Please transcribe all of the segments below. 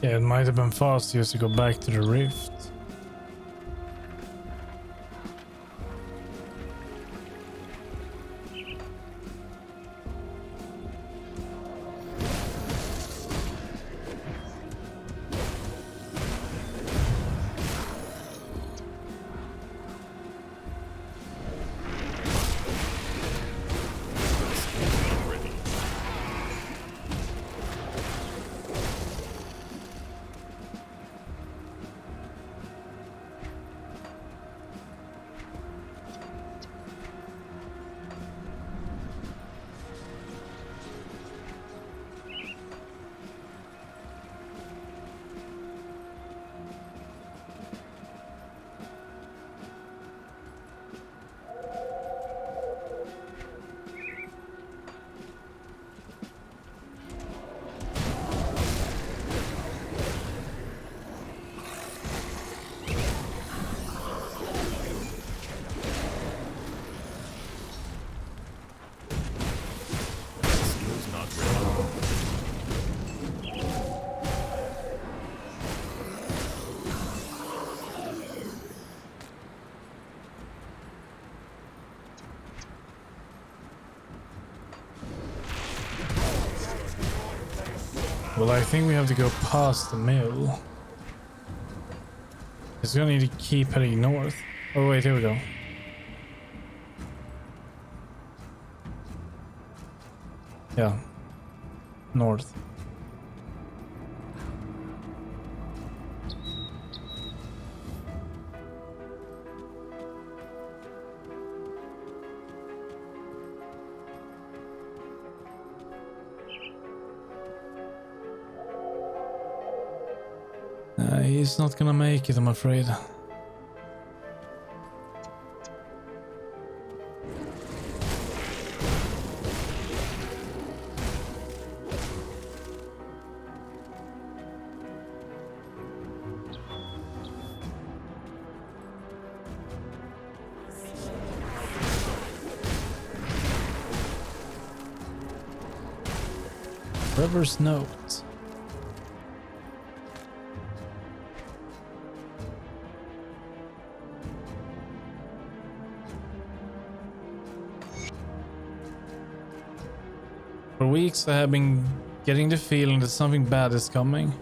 Yeah, it might have been fast just to go back to the rift. Well, I think we have to go past the mill. It's gonna need to keep heading north. Oh wait, here we go. Yeah, north. He's not gonna make it, I'm afraid. River's note. For weeks I have been getting the feeling that something bad is coming.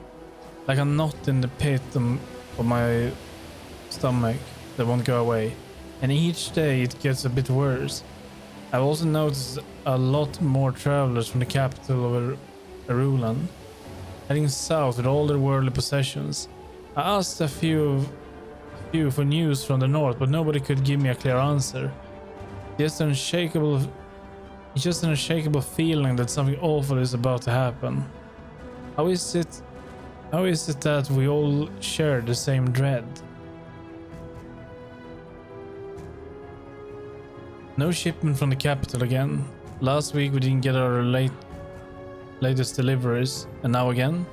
Like a knot in the pit of my stomach that won't go away. And each day it gets a bit worse. I've also noticed a lot more travelers from the capital of Arulan heading south with all their worldly possessions. I asked a few for news from the north, but nobody could give me a clear answer. Just an unshakable feeling that something awful is about to happen. How is it that we all share the same dread? No shipment from the capital again. Last week we didn't get our latest deliveries, and now again?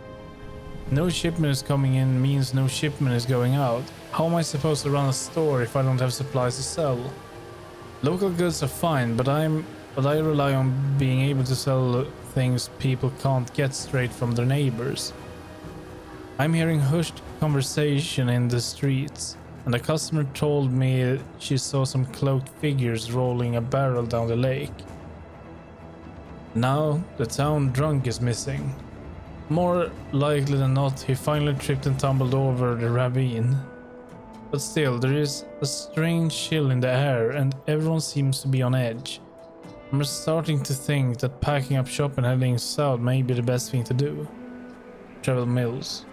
No shipment is coming in means no shipment is going out. How am I supposed to run a store if I don't have supplies to sell? Local goods are fine, but I rely on being able to sell things people can't get straight from their neighbors. I'm hearing hushed conversation in the streets, and a customer told me she saw some cloaked figures rolling a barrel down the lake. Now the town drunk is missing. More likely than not, he finally tripped and tumbled over the ravine. But still, there is a strange chill in the air and everyone seems to be on edge. I'm starting to think that packing up shop and heading south may be the best thing to do. Travel mills.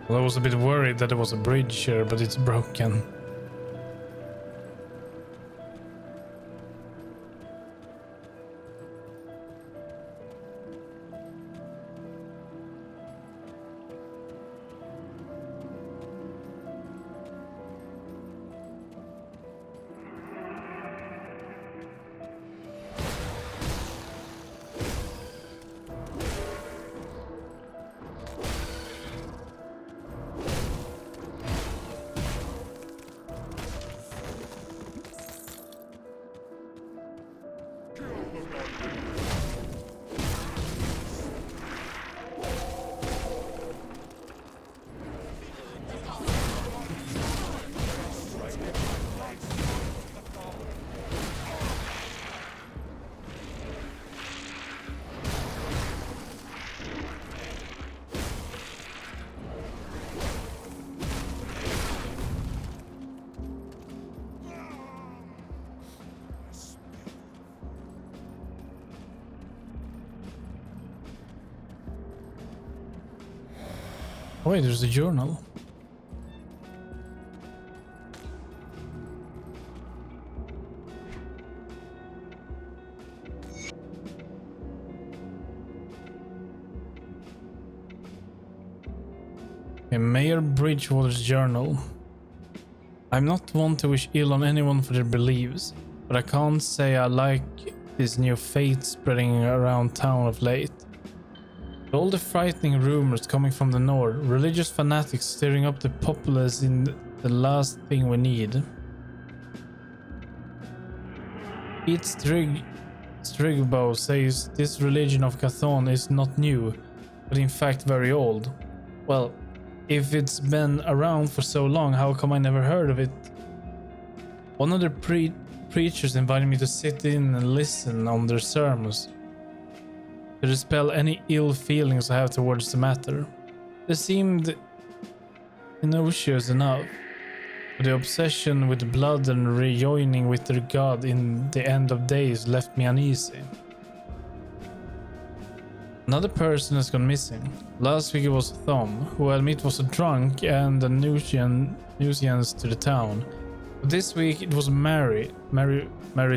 Well, I was a bit worried that there was a bridge here, but it's broken. Wait, there's a journal. Mayor Bridgewater's journal. I'm not one to wish ill on anyone for their beliefs, but I can't say I like this new faith spreading around town of late. All the frightening rumors coming from the north, religious fanatics stirring up the populace in the last thing we need. Pete Strigbow says this religion of Cathon is not new, but in fact very old. Well, if it's been around for so long, how come I never heard of it? One of the preachers invited me to sit in and listen on their sermons, to dispel any ill feelings I have towards the matter. They seemed innocuous enough, but the obsession with blood and rejoining with their god in the end of days left me uneasy. Another person has gone missing. Last week it was Thom, who I admit was a drunk and a nuisance to the town. But this week it was Mary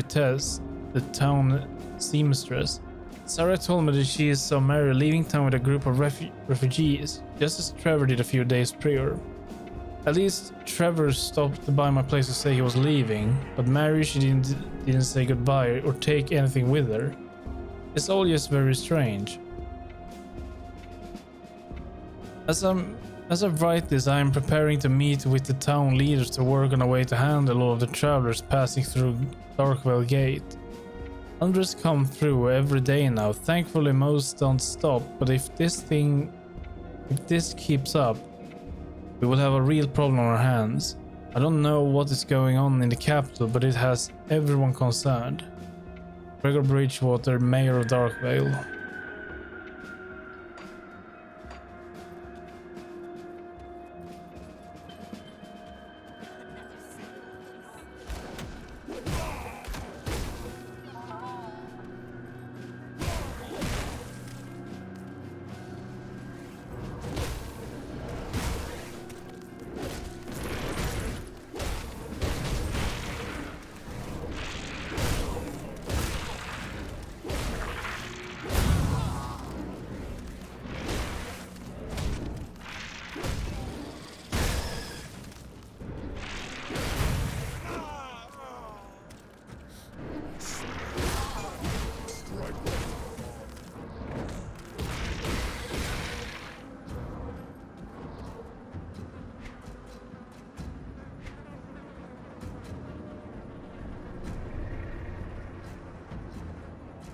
Tess, the town seamstress. Sarah told me that she saw Mary leaving town with a group of refugees, just as Trevor did a few days prior. At least Trevor stopped by my place to say he was leaving, but Mary, she didn't say goodbye or take anything with her. It's all just very strange. As I write this, I am preparing to meet with the town leaders to work on a way to handle all of the travelers passing through Darkvale Gate. Hundreds come through every day now. Thankfully most don't stop, but if this keeps up, we will have a real problem on our hands. I don't know what is going on in the capital, but it has everyone concerned. Gregor Bridgewater, Mayor of Darkvale.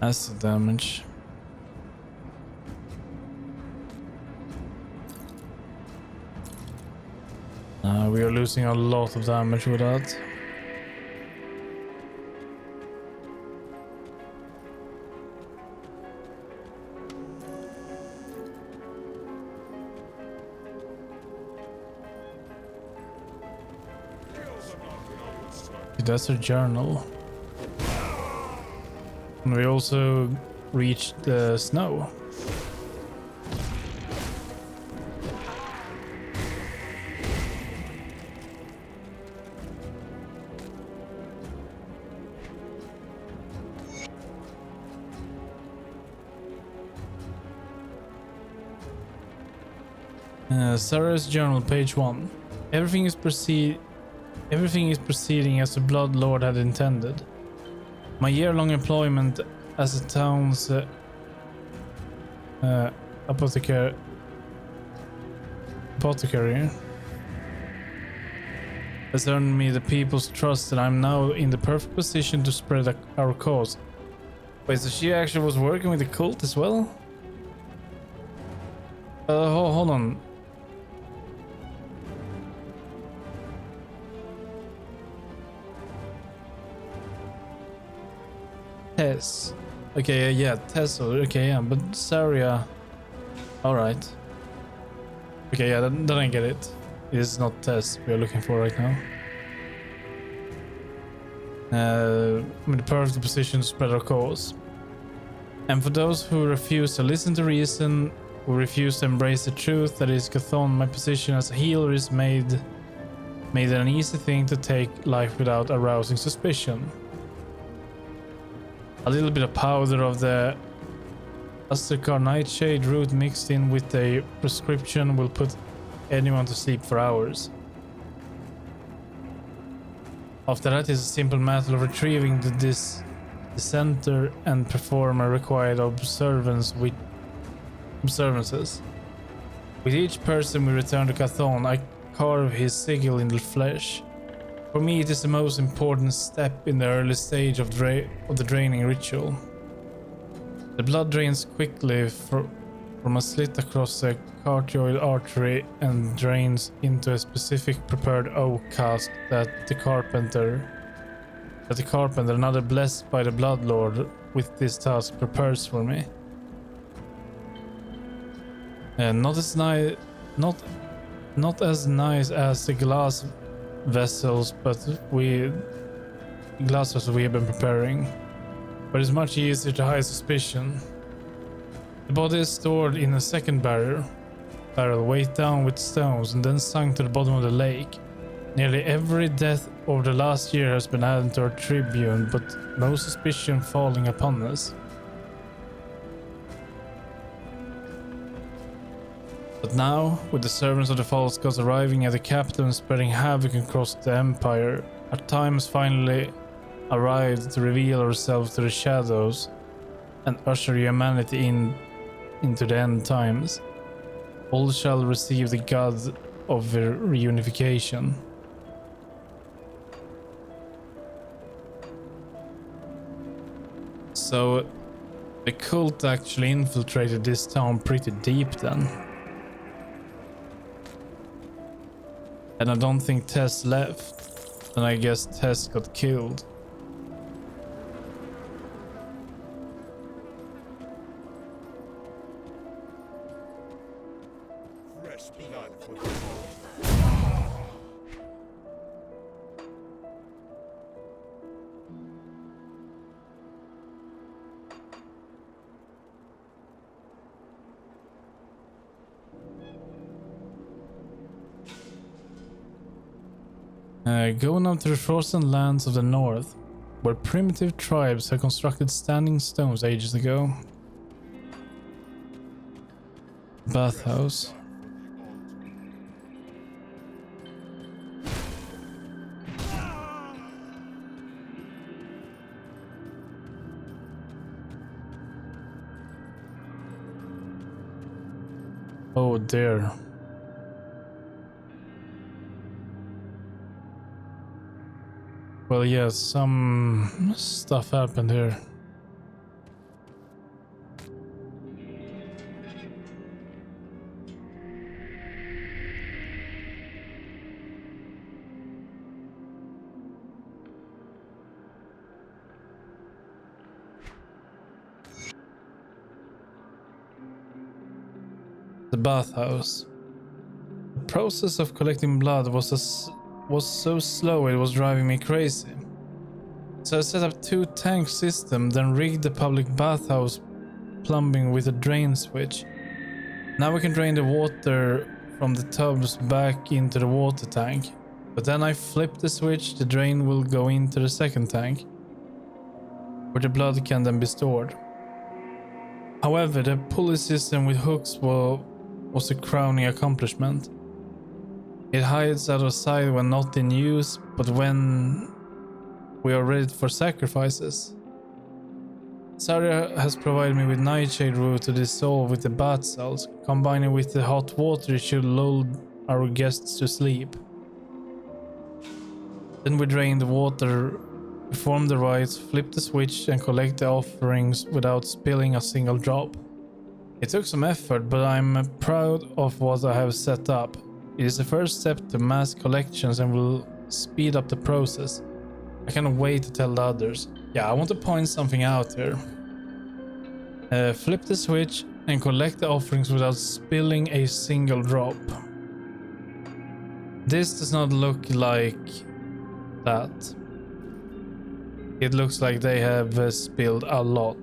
Acid damage. We are losing a lot of damage with that. That's her journal. And we also reached the snow. Sarah's journal, page 1. Everything is proceeding as the Blood Lord had intended. My year-long employment as a town's apothecary has earned me the people's trust, and I'm now in the perfect position to spread our cause. Wait, so she actually was working with the cult as well? Hold on. Tess. Okay, yeah, Tess. Okay, yeah, but Saria. Alright. Okay, yeah, then I get it. It is not Tess we are looking for right now. I'm in the perfect position to spread our cause. And for those who refuse to listen to reason, who refuse to embrace the truth that is Chthon, my position as a healer is made it an easy thing to take life without arousing suspicion. A little bit of powder of the Astercar nightshade root mixed in with a prescription will put anyone to sleep for hours. After that is a simple matter of retrieving the center and perform a required observances. With each person we return to Chthon, I carve his sigil in the flesh. For me, it is the most important step in the early stage of the draining ritual. The blood drains quickly from a slit across the carotid artery and drains into a specific prepared oak cask that the carpenter, another blessed by the Blood Lord with this task, prepares for me. And not as nice as the glass vessels we have been preparing, but it's much easier to hide suspicion. The body is stored in a second barrel weighed down with stones and then sunk to the bottom of the lake. Nearly every death over the last year has been added to our tribune, but no suspicion falling upon us. But now, with the servants of the false gods arriving at the capital and spreading havoc across the empire, our time has finally arrived to reveal ourselves to the shadows and usher humanity into the end times. All shall receive the god of reunification. So, the cult actually infiltrated this town pretty deep then. And I don't think Tess left, and I guess Tess got killed. Fresh blood for the Going up to the frozen lands of the north, where primitive tribes have constructed standing stones ages ago. Bathhouse. Oh dear. Well, yes, some stuff happened here. The bathhouse. The process of collecting blood was so slow it was driving me crazy. So I set up 2 tank systems, then rigged the public bathhouse plumbing with a drain switch. Now we can drain the water from the tubs back into the water tank. But then I flip the switch, the drain will go into the second tank, where the blood can then be stored. However, the pulley system with hooks was a crowning accomplishment. It hides out of sight when not in use, but when we are ready for sacrifices. Sarah has provided me with nightshade root to dissolve with the bat cells. Combining with the hot water, it should lull our guests to sleep. Then we drain the water, perform the rites, flip the switch, and collect the offerings without spilling a single drop. It took some effort, but I'm proud of what I have set up. It is the first step to mass collections and will speed up the process. I cannot wait to tell the others. Yeah, I want to point something out here. Flip the switch and collect the offerings without spilling a single drop. This does not look like that. It looks like they have spilled a lot.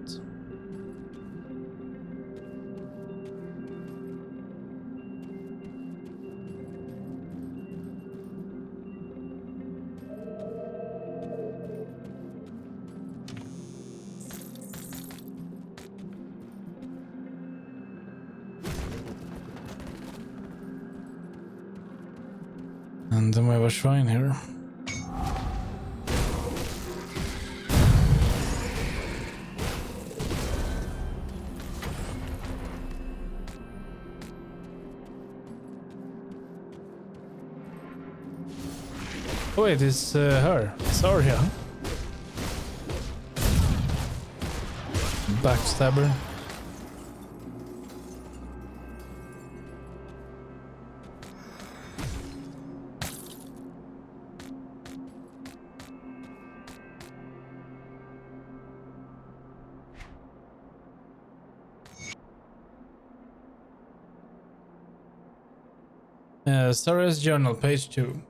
And then we have a shrine here. Oh wait, it's her. Saria. Backstabber. Saria's journal, page 2.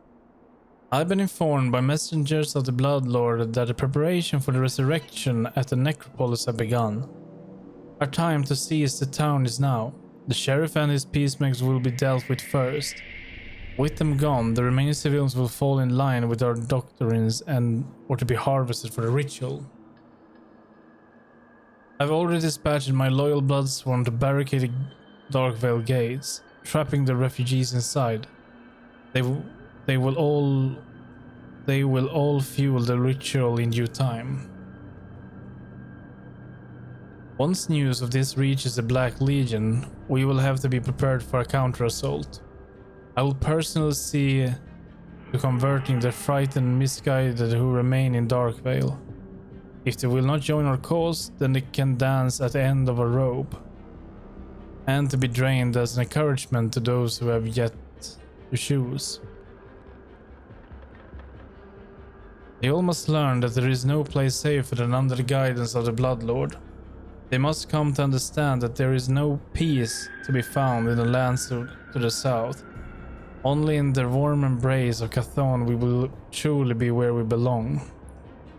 I've been informed by messengers of the Blood Lord that the preparation for the resurrection at the necropolis have begun. Our time to seize the town is now. The sheriff and his peacemakers will be dealt with first. With them gone, the remaining civilians will fall in line with our doctrines or to be harvested for the ritual. I've already dispatched my loyal bloodsworn to barricade the Darkvale gates, trapping the refugees inside. They will all fuel the ritual in due time. Once news of this reaches the Black Legion, we will have to be prepared for a counter-assault. I will personally see to converting the frightened misguided who remain in Darkvale. If they will not join our cause, then they can dance at the end of a rope, and to be drained as an encouragement to those who have yet to choose. They all must learn that there is no place safer than under the guidance of the Bloodlord. They must come to understand that there is no peace to be found in the lands to the south. Only in the warm embrace of Cathon we will truly be where we belong.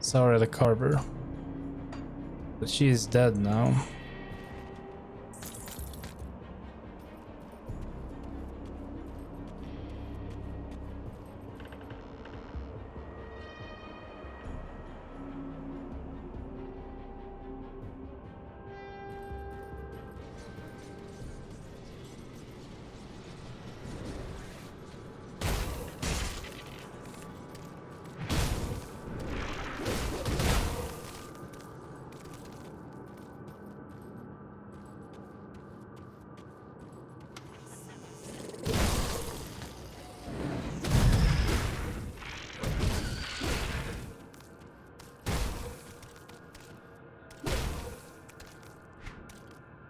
Saria the Carver. But she is dead now.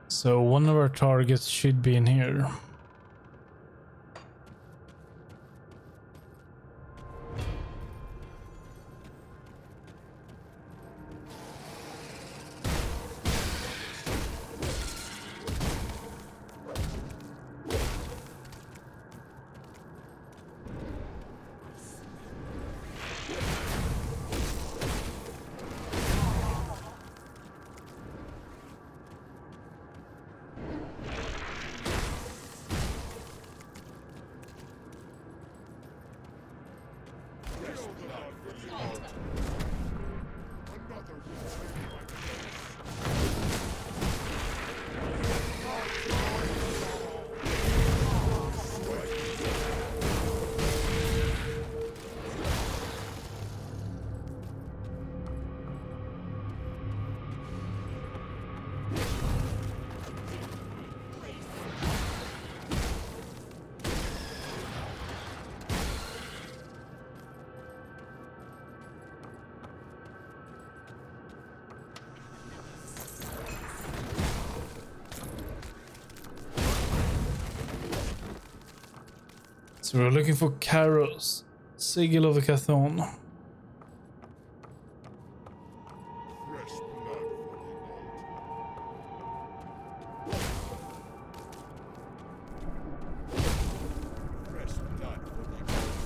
So one of our targets should be in here. So we're looking for Karos, Sigil of the Cathon. Fresh blood for the altar. Fresh blood for the altar.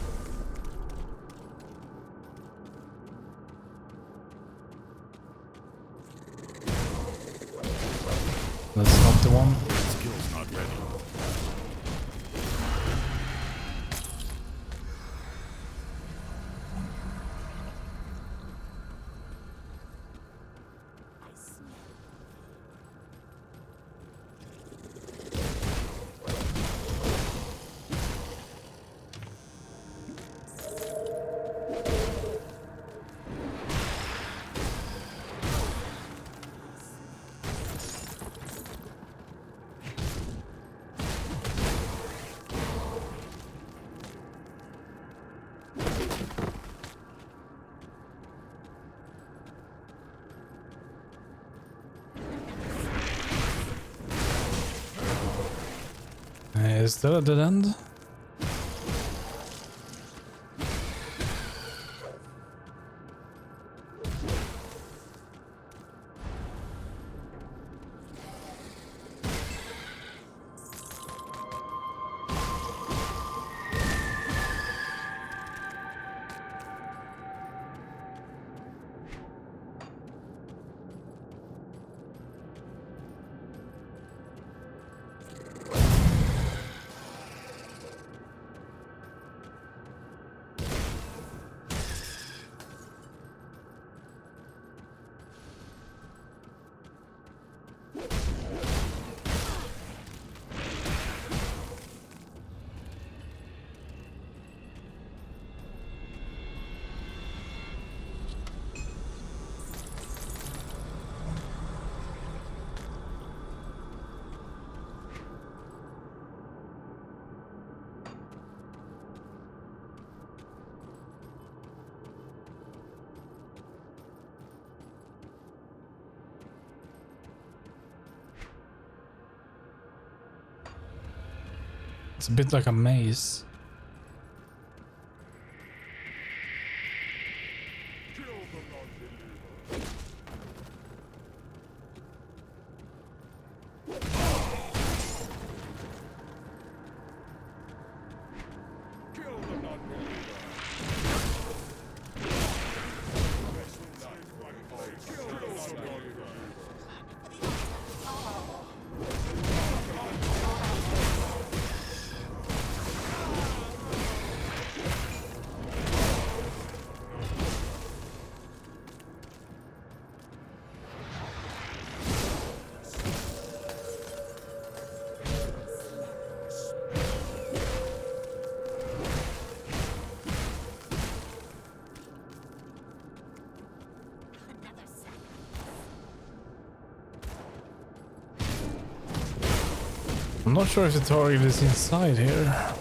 That's not the one. Skill's not ready. Is that a dead end? It's a bit like a maze. Kill the non-believer. Kill the non-believer. Fresh blood for the altar. Kill the non-believer. I'm not sure if the target is inside here.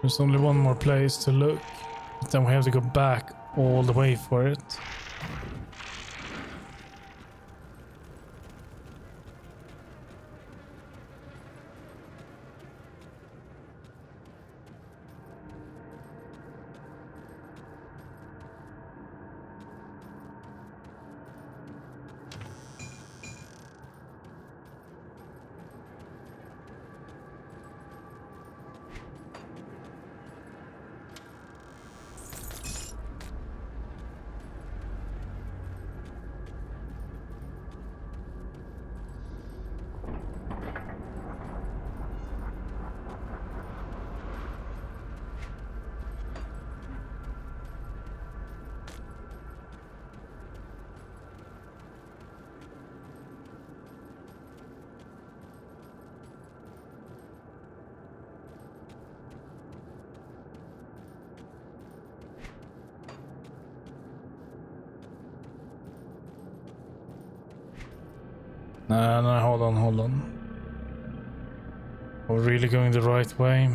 There's only one more place to look. Then we have to go back all the way for it. No, hold on. We're really going the right way.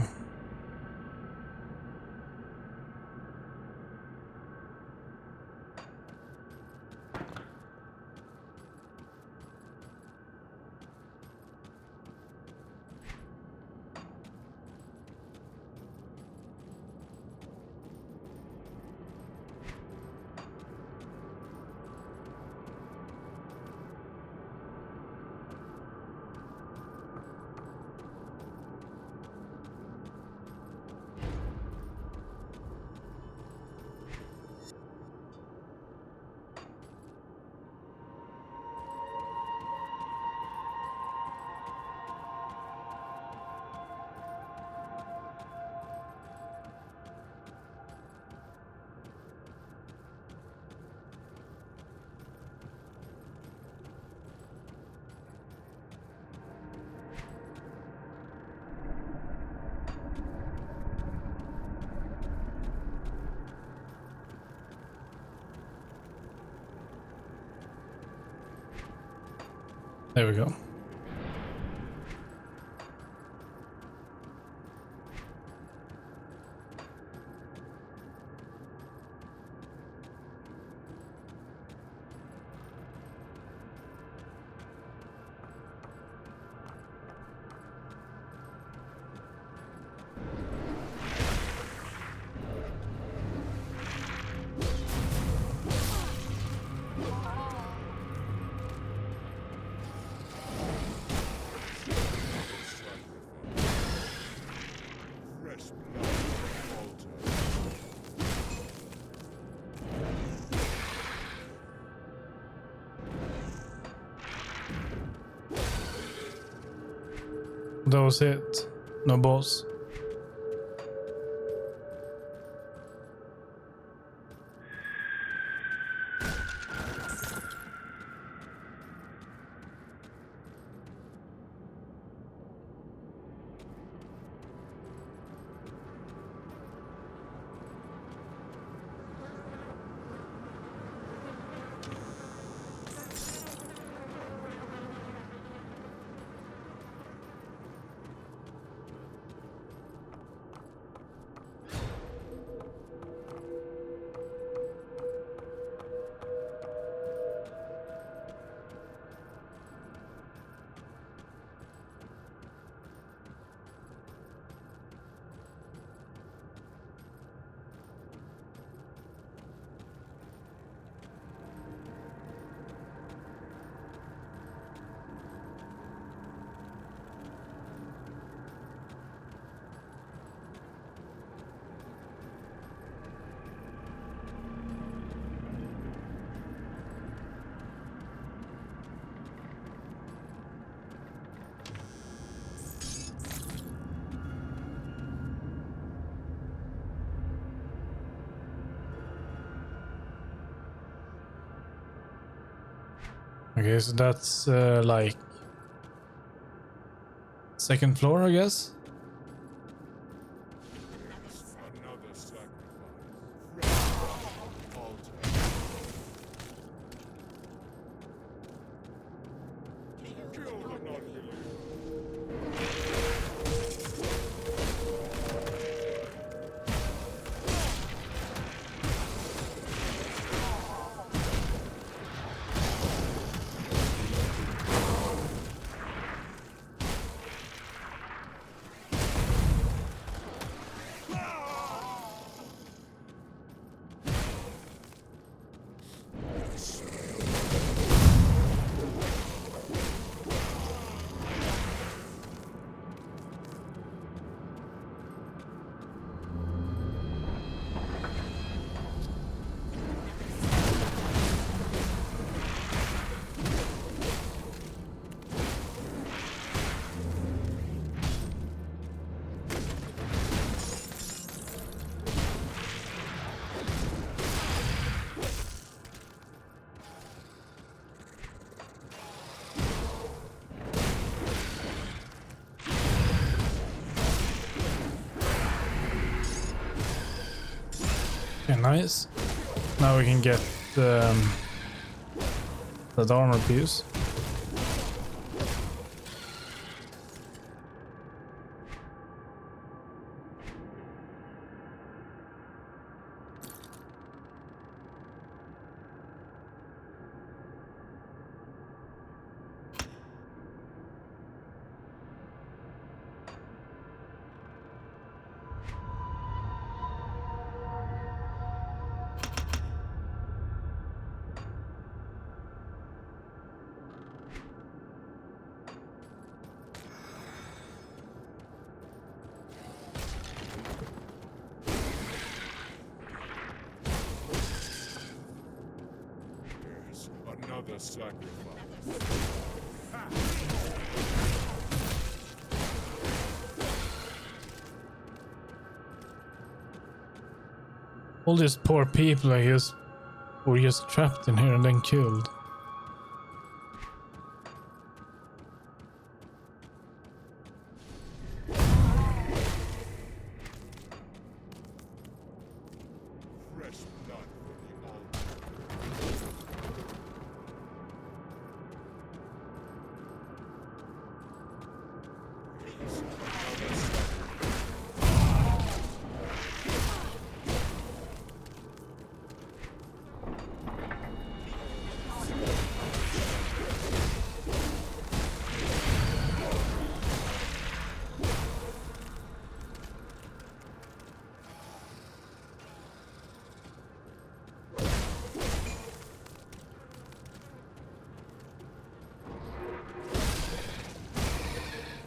There we go. Fresh blood on the altar. That was it. No boss. Okay, so that's like second floor, I guess. Another sacrifice. Fresh blood on the altar. Kill the non-believer. Okay, nice. Now we can get that armor piece. another sacrifice. All these poor people, I guess, were just trapped in here and then killed. Fresh blood for the altar. Please, another sacrifice.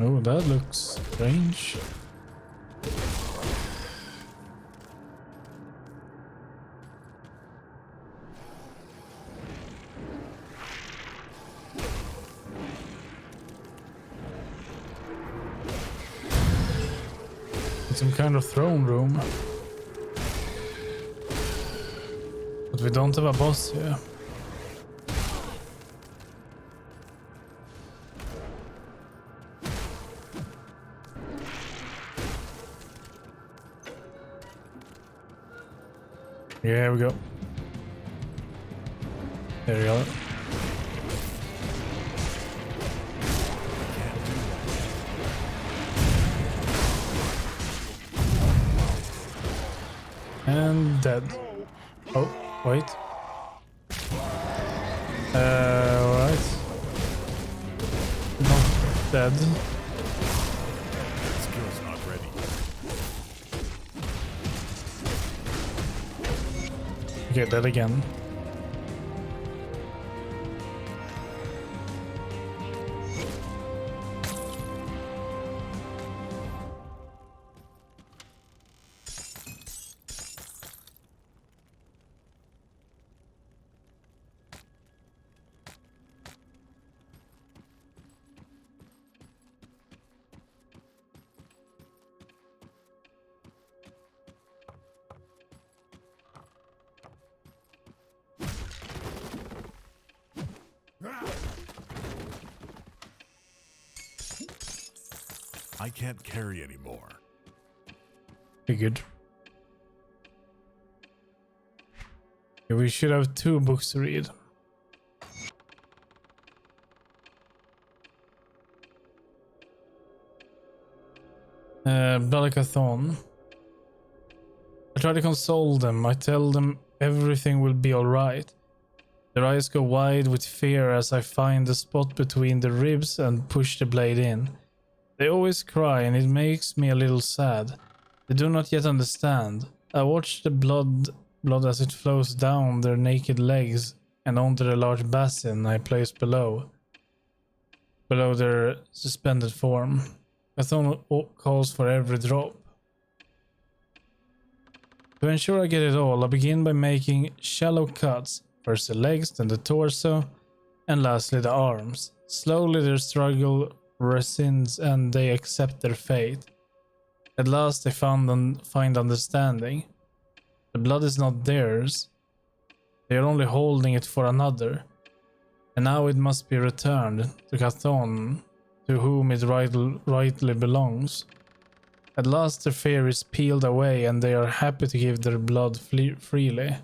Oh, that looks strange. It's some kind of throne room. But we don't have a boss here. Here we go. There we go. And dead. Oh, wait. Alright. Not dead. Skill's not ready. Okay, dead again. I can't carry anymore. Figured. Yeah, we should have 2 books to read. Balakathon. I try to console them. I tell them everything will be alright. Their eyes go wide with fear as I find the spot between the ribs and push the blade in. They always cry and it makes me a little sad. They do not yet understand. I watch the blood as it flows down their naked legs and onto the large basin I place below their suspended form. Kathon calls for every drop. To ensure I get it all, I begin by making shallow cuts, first the legs, then the torso, and lastly the arms. Slowly their struggle rescinds and they accept their fate. At last they find understanding. The blood is not theirs. They are only holding it for another. And now it must be returned to Kathon, to whom it rightly belongs. At last their fear is peeled away and they are happy to give their blood freely.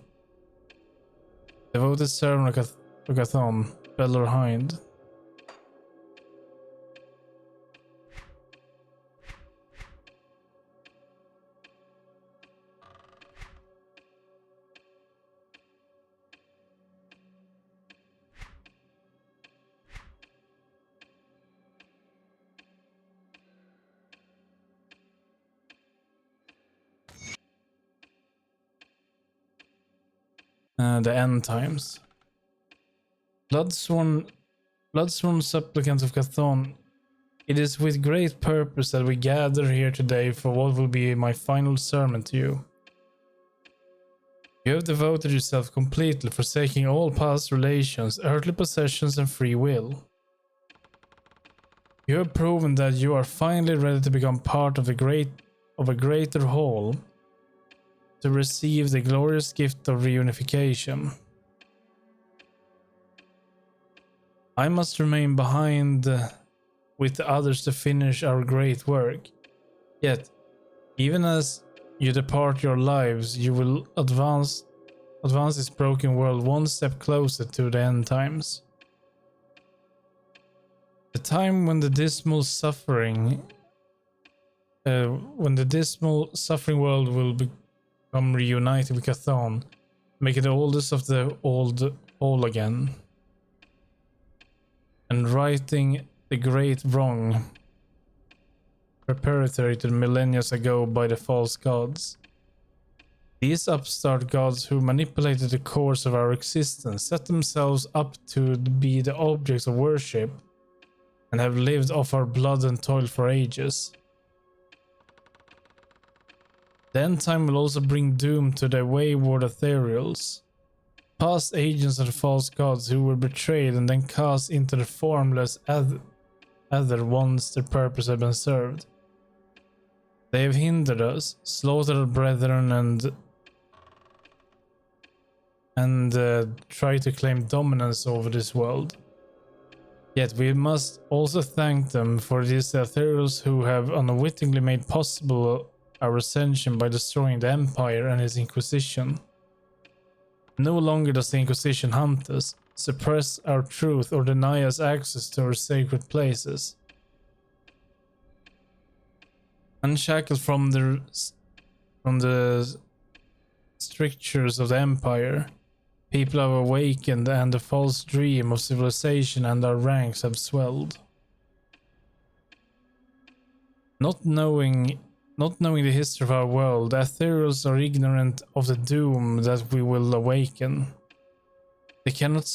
Devoted servant of Kathon, Belor Hind. The end times. Bloodsworn supplicants of Kathon, it is with great purpose that we gather here today for what will be my final sermon to you. You have devoted yourself completely, forsaking all past relations, earthly possessions, and free will. You have proven that you are finally ready to become part of a greater whole, to receive the glorious gift of reunification. I must remain behind with the others to finish our great work. Yet, even as you depart your lives, you will advance this broken world one step closer to the end times. The time when the dismal suffering world will become reunited with Cathan, make it the oldest of the old whole again, and righting the great wrong perpetrated millennia ago by the false gods. These upstart gods who manipulated the course of our existence set themselves up to be the objects of worship and have lived off our blood and toil for ages. The end time will also bring doom to the wayward ethereals, past agents of the false gods who were betrayed and then cast into the formless ether once their purpose had been served. They have hindered us, slaughtered our brethren, and tried to claim dominance over this world. Yet we must also thank them for these ethereals who have unwittingly made possible our ascension by destroying the Empire and its Inquisition. No longer does the Inquisition hunt us, suppress our truth, or deny us access to our sacred places. Unshackled from the strictures of the Empire, people have awakened and the false dream of civilization and our ranks have swelled. Not knowing the history of our world, the ethereals are ignorant of the doom that we will awaken. They cannot